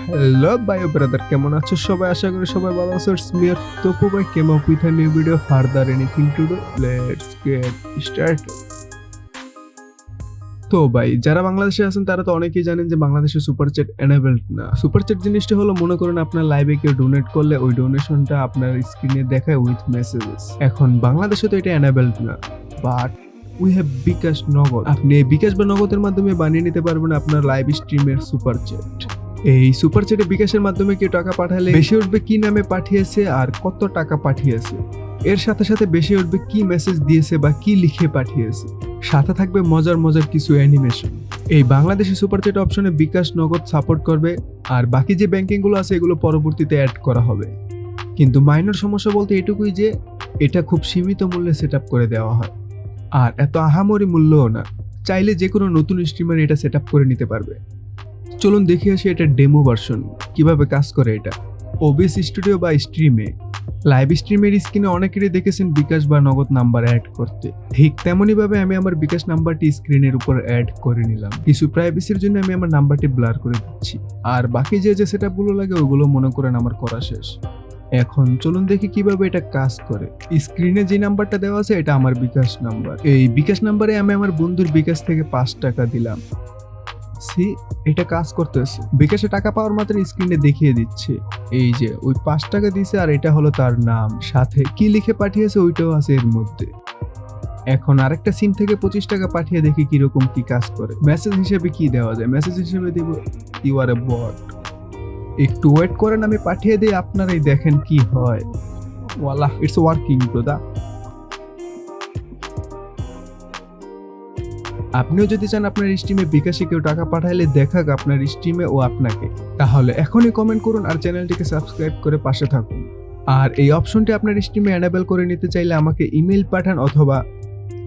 Hello ভাই brother, কেমন আছো সবাই? আশা করি সবাই ভালো আছো। It's me TopuVai came up with a new video. Further anything to do? Let's get started. তো ভাই, যারা বাংলাদেশে আছেন তারা তো অনেকেই জানেন যে বাংলাদেশে সুপার চ্যাট এনেবলড না। সুপার চ্যাট জিনিসটা হলো, মনে করেন আপনার লাইভে কেউ ডোনেট করলে ওই ডোনেশনটা আপনার স্ক্রিনে দেখায় উইথ মেসেজেস। এখন বাংলাদেশে তো এটা এনেবলড না, বাট উই হ্যাভ বিকাশ নগদ। আপনি এই বিকাশ বা নগদের মাধ্যমে বানিয়ে নিতে পারবেন আপনার লাইভ স্ট্রিমের সুপার চ্যাট। এই সুপার চ্যাটে বিকাশের মাধ্যমে কেউ টাকা পাঠালে বেশি উঠবে কি নামে পাঠিয়েছে আর কত টাকা পাঠিয়েছে, এর সাথে সাথে বেশি উঠবে কি মেসেজ দিয়েছে বা কি লিখে পাঠিয়েছে, সাথে থাকবে মজার মজার কিছু অ্যানিমেশন। এই বাংলাদেশি সুপার চ্যাট অপশনে বিকাশ নগদ সাপোর্ট করবে, আর বাকি যে ব্যাংকিং গুলো আছে এগুলো পরবর্তীতে অ্যাড করা হবে। কিন্তু মাইনর সমস্যা বলতে এটুকুই যে এটা খুব সীমিত মূল্যে সেট আপ করে দেওয়া হয়, আর এত আহামরি মূল্যও না। চাইলে যে কোনো নতুন স্ট্রিমার এটা সেট আপ করে নিতে পারবে। চলুন দেখে আসি এটা ডেমো ভার্সন কিভাবে কাজ করে। এটা ওবিএস স্টুডিও বা স্ট্রিমে লাইভ স্ট্রিমের স্ক্রিনে অনেকেরই দেখেছেন বিকাশ বা নগদ নাম্বার অ্যাড করতে। ঠিক তেমনই ভাবে আমি আমার বিকাশ নাম্বারটি স্ক্রিনের উপর অ্যাড করে নিলাম। কিছু প্রাইভেসির জন্য আমি আমার নাম্বারটি ব্লার করে দিচ্ছি, আর বাকি যে যে সেটআপগুলো লাগে ওগুলো মনে করেন আমার করা শেষ। এখন চলুন দেখি কিভাবে এটা কাজ করে। স্ক্রিনে যে নাম্বারটা দেওয়া আছে এটা আমার বিকাশ নাম্বার। এই বিকাশ নাম্বারে আমি আমার বন্ধুর বিকাশ থেকে 5 টাকা দিলাম। এটা কাজ করতেছে। বিকাশে টাকা পাওয়ার মাত্র স্ক্রিনে দেখিয়ে দিচ্ছে এই যে ওই 5 টাকা দিছে, আর এটা হলো তার নাম, সাথে কি লিখে পাঠিয়েছে ওইটাও আছে এর মধ্যে। এখন আরেকটা সিম থেকে 25 টাকা পাঠিয়ে দেখি কিরকম কি কাজ করে। মেসেজ হিসেবে কি দেওয়া যায়? মেসেজ হিসেবে দেব ইউ আর এ বট। একটু ওয়েট করেন, আমি পাঠিয়ে দিই, আপনারাই দেখেন কি হয়। ওয়ালা, ইটস ওয়ার্কিং ব্রাদার। আপনিও যদি চান আপনার স্ট্রিমে বিকাশে কেউ টাকা পাঠাইলে দেখাক আপনার স্ট্রিমে ও আপনাকে, তাহলে এখনই কমেন্ট করুন আর চ্যানেলটিকে সাবস্ক্রাইব করে পাশে থাকুন। আর এই অপশনটি আপনার স্ট্রিমে এনেবল করে নিতে চাইলে আমাকে ইমেল পাঠান, অথবা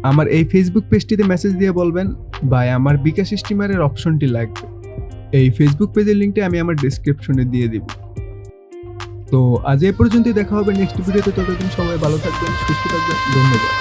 আমার এই ফেসবুক পেজটিতে মেসেজ দিয়ে বলবেন ভাই আমার বিকাশ স্ট্রিমারের অপশনটি লাগবে। এই ফেসবুক পেজের লিঙ্কটি আমি আমার ডেসক্রিপশনে দিয়ে দিব। তো আজ এ পর্যন্তই, দেখা হবে নেক্সট ভিডিওতে। ততদিন সবাই ভালো থাকবেন, সুস্থ থাকবেন, ধন্যবাদ।